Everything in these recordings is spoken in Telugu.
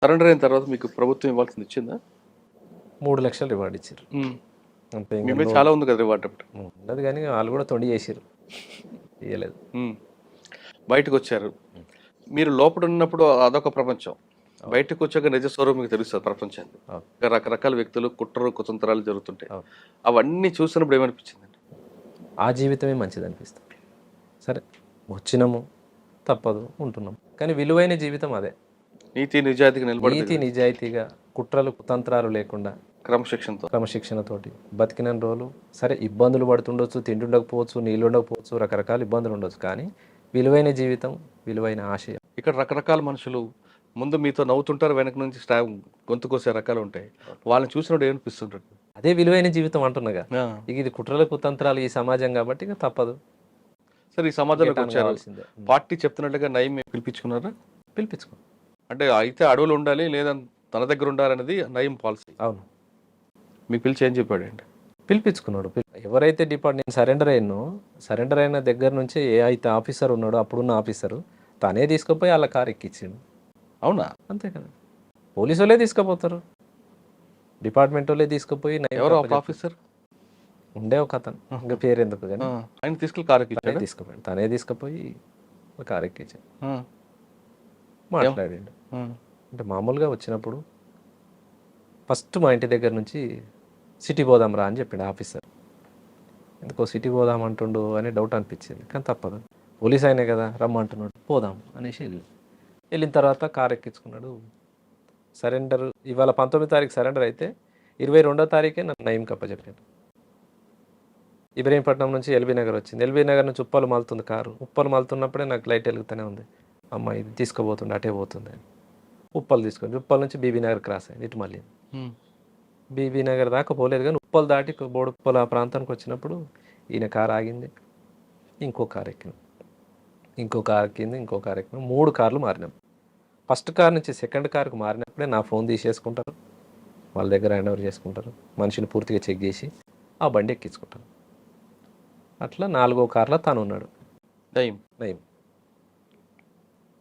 సరెండర్ అయిన తర్వాత మీకు ప్రభుత్వం ఇవ్వాల్సింది ఇచ్చిందా? 3,00,000 రివార్డ్ ఇచ్చారు. అంతే. మీ మీద చాలా ఉంది కదా రివార్డ్ అప్పుడు. ఉండదు కానీ వాళ్ళు కూడా తొండి చేసారు, ఇవ్వలేదు. బయటకు వచ్చారు. మీరు లోపల ఉన్నప్పుడు అదొక ప్రపంచం, బయటకు వచ్చాక నిజ స్వరూపం మీకు తెలుస్తుంది ప్రపంచాన్ని. రకరకాల వ్యక్తులు, కుట్రలు, కుతంత్రాలు జరుగుతుంటాయి. అవన్నీ చూసినప్పుడు ఏమనిపించింది? ఆ జీవితమే మంచిది అనిపిస్తుంది. సరే వచ్చినాము, తప్పదు, ఉంటున్నాం, కానీ విలువైన జీవితం అదే. నీతి నిజాయితీగా నిలబడి, నీతి నిజాయితీగా, కుట్రలు కుతంత్రాలు లేకుండా, క్రమశిక్షణతోటి బతికిన రోజులు. సరే ఇబ్బందులు పడుతుండొచ్చు, తిండి ఉండకపోవచ్చు, నీళ్ళు ఉండకపోవచ్చు, రకరకాల ఇబ్బందులు ఉండొచ్చు, కానీ విలువైన జీవితం, విలువైన ఆశయం. ఇక్కడ రకరకాల మనుషులు ముందు మీతో నవ్వుతుంటారు, వెనక నుంచి గొంతు కోసే రకాలు ఉంటాయి. వాళ్ళని చూసినప్పుడు ఏమనిపిస్తుంటారు? అదే విలువైన జీవితం అంటున్నాగా. ఇక ఇది కుట్రల కుతంత్రాలు ఈ సమాజం కాబట్టి ఇక తప్పదు. సరే ఈ సమాజంలోకి వచ్చారు, పార్టీ చెప్తున్నట్లుగా నయం పిలిపించుకున్నారా? పిలిపించుకో అంటే అయితే అడవులు ఉండాలి లేదా తన దగ్గర ఉండాలనేది నయం పాలసీ. అవును. మీకు పిలిచి ఏం చెప్పాడు అండి? పిలిపించుకున్నాడు. ఎవరైతే నేను సరెండర్ అయిన దగ్గర నుంచి ఏ అయితే ఆఫీసర్ ఉన్నాడో, అప్పుడున్న ఆఫీసరు తనే తీసుకుపోయి వాళ్ళ కారు ఎక్కించిండు. అవునా? అంతే కదా, పోలీసు వాళ్ళే తీసుకుపోతారు, డిపార్ట్మెంట్ వాళ్ళే తీసుకుపోయి. ఎవరు ఆఫీసర్? ఉండే ఒక అతను, ఇంకా పేరు ఎందుకు కానీ ఆయన తీసుకెళ్ళి కారు తీసుకుపోయాడు. తనే తీసుకుపోయి కారు ఎక్కించాడు. మాట్లాడాడు. అంటే మామూలుగా వచ్చినప్పుడు ఫస్ట్ మా ఇంటి దగ్గర నుంచి సిటీ పోదాం రా అని చెప్పిండు ఆఫీసర్. ఎందుకో సిటీ పోదాం అంటుండు అని డౌట్ అనిపించింది, కానీ తప్పదు, పోలీస్ అయినా కదా రమ్మంటున్నాడు, పోదాం అనేసి వెళ్ళిన తర్వాత కారు ఎక్కించుకున్నాడు. సరెండర్ ఇవాళ 19వ తారీఖు సరెండర్ అయితే 22వ తారీఖే నన్ను నయం కప్పచెప్పాను. ఇబ్రహీంపట్నం నుంచి ఎల్బీ నగర్ వచ్చింది. ఎల్బీ నగర్ నుంచి ఉప్పలు మాలుతుంది కారు. ఉప్పలు మాలుతున్నప్పుడే నాకు లైట్ వెలుగుతూనే ఉంది, అమ్మ ఇది తీసుకుపోతుంది, అటే పోతుంది. ఉప్పలు తీసుకొని ఉప్పల నుంచి బీబీ నగర్ క్రాస్ అయింది, ఇటు మళ్ళీ బీబీ నగర్ దాకా పోలేదు, కానీ ఉప్పలు దాటి బోడుప్పల ఆ ప్రాంతానికి వచ్చినప్పుడు ఈయన కారు ఆగింది. ఇంకో కారు ఎక్కినాం, ఇంకో కారు ఎక్కింది, ఇంకో కారు ఎక్కినాం. 3 కార్లు మారినాం. ఫస్ట్ కార్ నుంచి సెకండ్ కార్కు మారినప్పుడే నా ఫోన్ తీసేసుకుంటారు, వాళ్ళ దగ్గర హ్యాండ్ ఓవర్ చేసుకుంటారు, మనిషిని పూర్తిగా చెక్ చేసి ఆ బండి ఎక్కించుకుంటారు. అట్లా 4వ కార్లో తను ఉన్నాడు, నయం.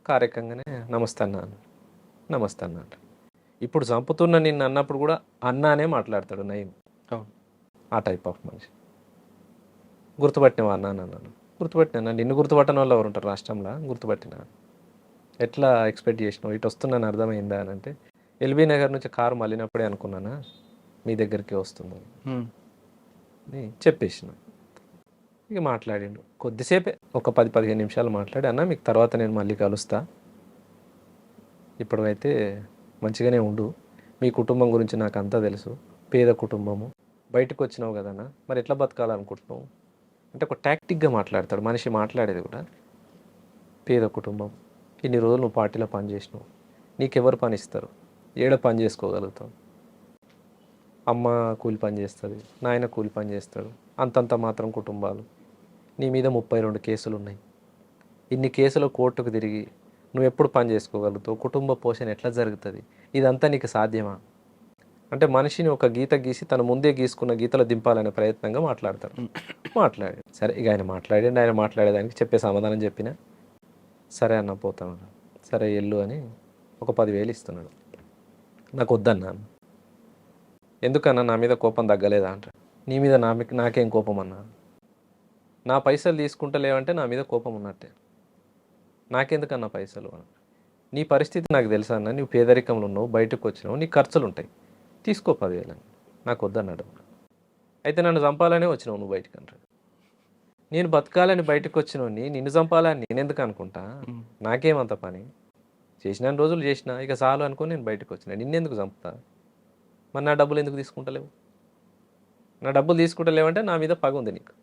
కారు ఎక్కగానే నమస్తే అన్న అన్నాడు. నమస్తే అన్న అంట. ఇప్పుడు చంపుతున్న నిన్ను అన్నప్పుడు కూడా అన్నానే మాట్లాడతాడు నయం. ఆ టైప్ ఆఫ్ మనిషి. గుర్తుపట్టినవా అన్న అన్నాను. గుర్తుపట్టినా. నిన్ను గుర్తుపట్టని వాళ్ళు ఎవరు ఉంటారు రాష్ట్రంలో? గుర్తుపట్టినా. ఎట్లా ఎక్స్పెక్ట్ చేసినావు? ఇటు వస్తున్నాను అర్థమైందా అని అంటే, ఎల్బీ నగర్ నుంచి కారు మళ్ళినప్పుడే అనుకున్నానా మీ దగ్గరికి వస్తుందని చెప్పేసిన. ఇక మాట్లాడిండు కొద్దిసేపే, ఒక 10-15 నిమిషాలు మాట్లాడి, అన్న మీకు తర్వాత నేను మళ్ళీ కలుస్తా, ఇప్పుడైతే మంచిగానే ఉండు, మీ కుటుంబం గురించి నాకు అంతా తెలుసు, పేద కుటుంబము, బయటకు వచ్చినావు కదన్నా, మరి ఎట్లా బతకాలనుకుంటున్నావు అంటే ఒక టాక్టిక్గా మాట్లాడతాడు మనిషి. మాట్లాడేది కూడా పేద కుటుంబం, ఇన్ని రోజులు నువ్వు పార్టీలో పని చేసినావు, నీకెవరు పని ఇస్తారు, ఏడ పని చేసుకోగలుగుతావు, అమ్మ కూలి పని చేస్తుంది, నాయన కూలి పని చేస్తాడు, అంతంత మాత్రం కుటుంబాలు, నీ మీద 32 కేసులు ఉన్నాయి, ఇన్ని కేసులు కోర్టుకు తిరిగి నువ్వు ఎప్పుడు పని చేసుకోగలుగుతావు, కుటుంబ పోషణ ఎట్లా జరుగుతుంది, ఇదంతా నీకు సాధ్యమా అంటే మనిషిని ఒక గీత గీసి తను ముందే గీసుకున్న గీతలు దింపాలనే ప్రయత్నంగా మాట్లాడతాడు. మాట్లాడాడు. సరే ఇక ఆయన మాట్లాడండి, ఆయన మాట్లాడేదానికి చెప్పే సమాధానం చెప్పినా, సరే అన్న పోతాను, సరే ఎల్లు అని ఒక 10,000 ఇస్తున్నాడు. నాకు వద్దన్నాను. ఎందుకన్నా నా మీద కోపం తగ్గలేదా అంటాడు. నీ మీద నాకేం కోపం అన్నా, నా పైసలు తీసుకుంటలేవంటే నా మీద కోపం ఉన్నట్టే, నాకెందుకన్నా పైసలు అన్న. నీ పరిస్థితి నాకు తెలుసా అన్న, నువ్వు పేదరికంలో ఉన్నావు, బయటకు వచ్చినావు, నీ ఖర్చులు ఉంటాయి, తీసుకో 10,000 అని. నాకు వద్దన్నాడు. అయితే నన్ను చంపాలనే వచ్చినావు నువ్వు బయటకు అంటాడు. నేను బతకాలని బయటకు వచ్చినోని నిన్ను చంపాలని నేను ఎందుకు అనుకుంటా, నాకేమంత పని, చేసిన రోజులు చేసిన, ఇక చాలు అనుకొని నేను బయటకు వచ్చిన, నిన్నెందుకు చంపుతా, మరి నా డబ్బులు ఎందుకు తీసుకుంటలేవు, నా డబ్బులు తీసుకుంటలేవంటే నా మీద పగ ఉంది నీకు,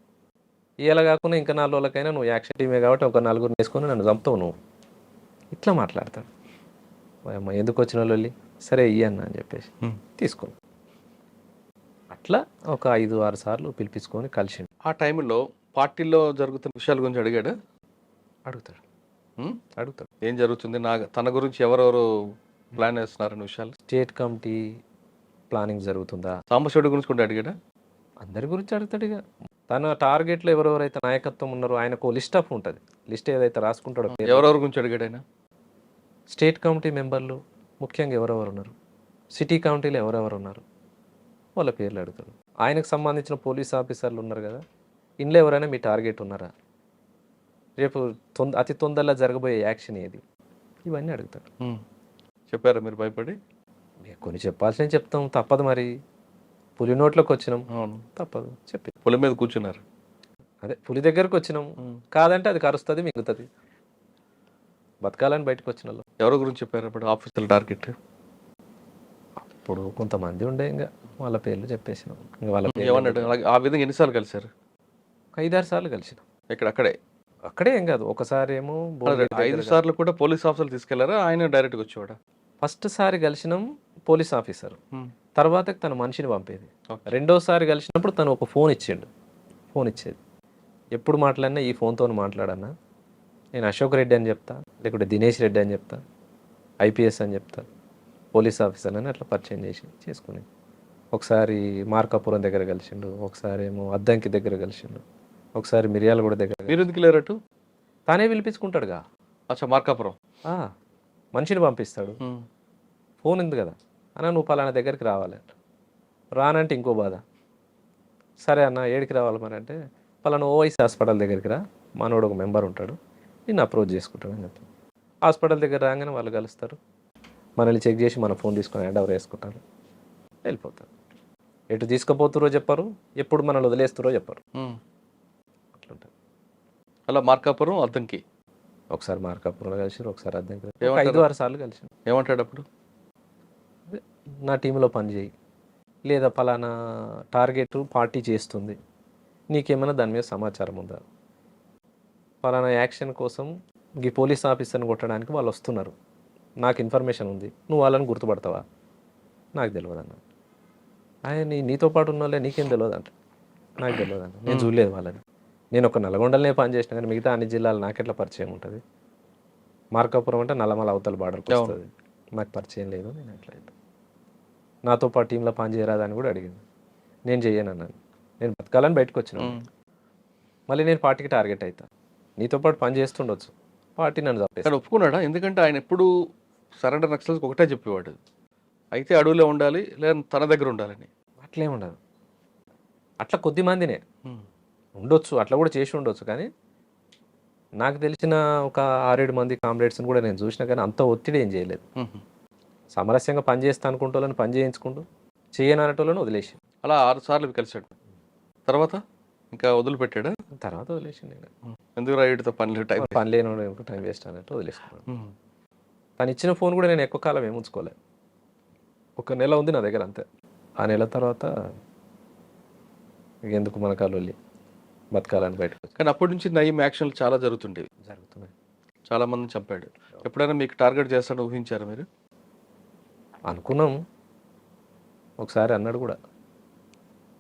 ఇలా కాకుండా ఇంకా 4 రోజులకైనా నువ్వు యాక్షన్ టీమే కాబట్టి ఒక 4 వేసుకొని నన్ను చంపుతావు నువ్వు, ఇట్లా మాట్లాడతాడు. అమ్మ ఎందుకు వచ్చిన వాళ్ళు, సరే ఇయ్యన్న అని చెప్పేసి తీసుకో. అట్లా ఒక 5-6 సార్లు పిలిపించుకొని కలిసిండు. ఆ టైంలో పార్టీలో జరుగుతున్న విషయాల గురించి అడిగాడు? అడుగుతాడు. ఏం జరుగుతుంది, తన గురించి ఎవరెవరు ప్లాన్ వేస్తున్నారన్న విషయాలు, స్టేట్ కమిటీ ప్లానింగ్ జరుగుతుందా, సాంబశివుడి గురించి కూడా అడిగాడా? అందరి గురించి అడుగుతాడు. ఇక తన టార్గెట్లో ఎవరెవరైతే నాయకత్వం ఉన్నారో ఆయనకు లిస్ట్ ఆఫ్ ఉంటుంది, లిస్ట్ ఏదైతే రాసుకుంటాడో. ఎవరెవరి గురించి అడిగాడు ఆయన? స్టేట్ కమిటీ మెంబర్లు, ముఖ్యంగా ఎవరెవరు ఉన్నారు, సిటీ కౌంటీలో ఎవరెవరు ఉన్నారు, వాళ్ళ పేర్లు అడుగుతాడు. ఆయనకు సంబంధించిన పోలీస్ ఆఫీసర్లు ఉన్నారు కదా, ఇంట్లో ఎవరైనా మీ టార్గెట్ ఉన్నారా, రేపు అతి తొందరలో జరగబోయే యాక్షన్ ఏది, ఇవన్నీ అడుగుతాడు. చెప్పారా మీరు భయపడి? కొన్ని చెప్పాల్సినవి చెప్తాం, తప్పదు మరి. పులి నోట్లోకి వచ్చినాం, అవును, తప్పదు చెప్పి. పులి మీద కూర్చున్నారు. అదే పులి దగ్గరకు వచ్చినాం, కాదంటే అది కరుస్తుంది మిగులుతుంది. బతకాలని బయటకు వచ్చిన వాళ్ళు ఎవరి గురించి చెప్పారు అప్పుడు ఆఫీసర్ టార్గెట్? ఇప్పుడు కొంతమంది ఉండే, ఇంకా వాళ్ళ పేర్లు చెప్పేసినాం. ఇంకా వాళ్ళ పేర్లు ఏమన్నాడు? అలాగే ఆ విధంగా ఎన్నిసార్లు కలిశారు? 5-6 సార్లు కలిసినాం. అక్కడే అక్కడే ఏం కాదు, ఒకసారి ఏమో 5 సార్లు కూడా పోలీస్ ఆఫీసర్లు తీసుకెళ్లారా, ఆయన డైరెక్ట్గా వచ్చేవాడా? ఫస్ట్ సారి కలిసినాం పోలీస్ ఆఫీసర్, తర్వాత తన మనిషిని పంపేది. Okay. రెండోసారి కలిసినప్పుడు తను ఒక ఫోన్ ఇచ్చిండు, ఫోన్ ఇచ్చేది. ఎప్పుడు మాట్లాడినా ఈ ఫోన్తో మాట్లాడన్నా, నేను అశోక్ రెడ్డి అని చెప్తా, లేకుంటే దినేష్ రెడ్డి అని చెప్తా, ఐపీఎస్ అని చెప్తా, పోలీస్ ఆఫీసర్ అని అట్లా పరిచయం చేసుకుని. ఒకసారి మార్కాపురం దగ్గర కలిసిండు, ఒకసారి ఏమో అద్దంకి దగ్గర కలిసిండు, ఒకసారి మిర్యాలగూడ దగ్గర. మీరు ఎందుకు లేరట్టు? తానే పిలిపించుకుంటాడుగా. అచ్చా, మార్కాపురం మనిషిని పంపిస్తాడు, ఫోన్ ఉంది కదా అన్న, నువ్వు పలానా దగ్గరికి రావాలి. రానంటే ఇంకో బాధ. సరే అన్న, ఏడికి రావాలి మరి అంటే, పలానా ఓవైసీ హాస్పిటల్ దగ్గరికి రా, మనోడు ఒక మెంబర్ ఉంటాడు, నిన్ను అప్రోచ్ చేసుకుంటాడు అని చెప్తాను. హాస్పిటల్ దగ్గర రాగానే వాళ్ళు కలుస్తారు, మనల్ని చెక్ చేసి మన ఫోన్ తీసుకొని హ్యాండ్ ఓవర్ చేసుకుంటారు, వెళ్ళిపోతారు. ఎటు తీసుకుపోతురో చెప్పారు, ఎప్పుడు మనల్ని వదిలేస్తారో చెప్పారు. అట్లుంటుంది. అలా మార్కాపురం అద్దంకి ఒకసారి మార్కాపురంలో కలిసి, ఒకసారి అద్దంకి, ఏమంటారు? 5-6 సార్లు కలిసి. ఏమంటాడు అప్పుడు? నా టీంలో పనిచేయి, లేదా పలానా టార్గెట్ పార్టీ చేస్తుంది, నీకేమైనా దాని మీద సమాచారం ఉందా, పలానా యాక్షన్ కోసం ఈ పోలీస్ ఆఫీసర్ని కొట్టడానికి వాళ్ళు వస్తున్నారు, నాకు ఇన్ఫర్మేషన్ ఉంది, నువ్వు వాళ్ళని గుర్తుపడతావా, నాకు తెలియదు అన్న. ఆయన నీతో పాటు ఉన్న వాళ్ళే నీకేం తెలియదు అంట, నాకు తెలియదు అంట, నేను చూడలేదు వాళ్ళని, నేను ఒక నల్గొండలనే పని చేసిన కానీ మిగతా అన్ని జిల్లాలు నాకెట్లా పరిచయం ఉంటుంది, మార్కాపురం అంటే నల్లమల అవతల బార్డర్కి వస్తుంది, నాకు పరిచయం లేదు, నేను ఎట్లా నాతో పాటు టీంలో పని చేయరాదని కూడా అడిగింది. నేను చెయ్యను అన్నాను, నేను బతకాలని బయటకు వచ్చిన, మళ్ళీ నేను పార్టీకి టార్గెట్ అవుతా, నీతో పాటు పని చేస్తుండొచ్చు, పార్టీ నన్ను తప్పేసి. ఒప్పుకున్నాడా? ఎందుకంటే ఆయన ఎప్పుడు సరెండర్ నక్సల్స్ ఒకటే చెప్పేవాడు, అయితే అడవిలో ఉండాలి లేదా తన దగ్గర ఉండాలని. అట్లే ఉండదు, అట్లా కొద్ది మందినే ఉండొచ్చు, అట్లా కూడా చేసి ఉండొచ్చు. కానీ నాకు తెలిసిన ఒక 6-7 మంది కామ్రేడ్స్ని కూడా నేను చూసినా, కానీ అంత ఒత్తిడి ఏం చేయలేదు. సామరస్యంగా పని చేస్తా అనుకుంటోళ్ళని పని చేయించుకుంటూ, చేయను అనేటోళ్ళని వదిలేసి. అలా 6 సార్లు కలిసాడు. తర్వాత ఇంకా వదిలిపెట్టాడా? తర్వాత వదిలేసి, నేను ఎందుకు రాయుడితో పని లేని టైం వేస్ట్ అన్నట్టు వదిలేసుకున్నాను. తను ఇచ్చిన ఫోన్ కూడా నేను ఎక్కువ కాలం ఏమి ఉంచుకోలేదు, 1 నెల ఉంది నా దగ్గర అంతే. ఆ నెల తర్వాత ఎందుకు మన కాళ్ళు బతకాలని బయటకు. కానీ అప్పటి నుంచి నయం యాక్షన్లు చాలా జరుగుతున్నాయి. చాలా మందిని చంపాడు. ఎప్పుడైనా మీకు టార్గెట్ చేస్తాడని ఊహించారా మీరు? అనుకున్నాం. ఒకసారి అన్నాడు కూడా,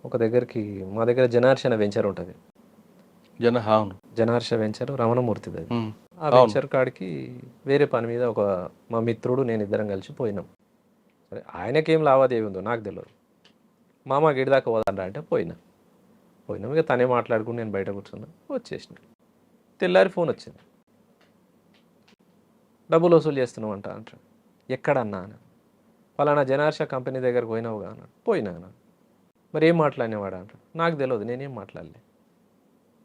ఒక దగ్గరికి, మా దగ్గర జనార్షణ వెంచర్ ఉంటుంది, జనార్ష వెంచర్ రమణమూర్తిది. ఆ వెంచర్ కాడికి వేరే పని మీద మా మిత్రుడు నేను ఇద్దరం కలిసి పోయినాం. సరే, ఆయనకేం లావాదేవీ ఉందో నాకు తెలియదు. మామ గిడిదాకా పోదాంరా అంటే పోయినాం. ఇక తనే మాట్లాడుకుని నేను బయట కూర్చున్నా, వచ్చేసిన. తెల్లారి ఫోన్ వచ్చింది, డబ్బులు వసూలు చేస్తున్నావు అంటాడు. ఎక్కడన్నా అని, పలానా జనార్ష కంపెనీ దగ్గరకు పోయినావుగా అన్నాడు. పోయినా అన్నాడు. మరి ఏం మాట్లాడినవాడా అంటాడు. నాకు తెలియదు, నేనేం మాట్లాడలే.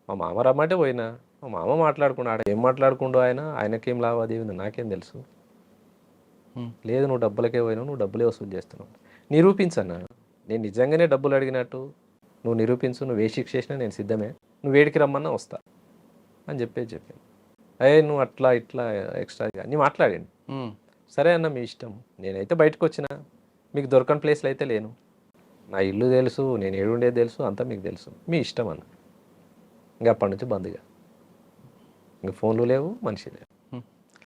మా మామ రమ్మంటే పోయినా, మా మామ మాట్లాడుకున్నాడు. ఏం మాట్లాడుకుండో ఆయనకేం లావాదేవీ ఉంది నాకేం తెలుసు. లేదు, నువ్వు డబ్బులకే పోయినావు, నువ్వు డబ్బులే వసూలు చేస్తున్నావు. నిరూపించన్నా, నేను నిజంగానే డబ్బులు అడిగినట్టు నువ్వు నిరూపించు, నువ్వు ఏ శిక్ష చేసినా నేను సిద్ధమే, నువ్వు వేడికి రమ్మన్నా వస్తా అని చెప్పాను. నువ్వు అట్లా ఇట్లా ఎక్స్ట్రా అన్నీ మాట్లాడండి. సరే అన్న, మీ ఇష్టం, నేనైతే బయటకు వచ్చిన, మీకు దొరకని ప్లేస్లో అయితే లేను, నా ఇల్లు తెలుసు, నేను ఏడుండేది తెలుసు, అంతా మీకు తెలుసు, మీ ఇష్టం అన్న. ఇంకా అప్పటి నుంచి బంద్గా, ఇంకా ఫోన్లు లేవు, మనిషి లేవు.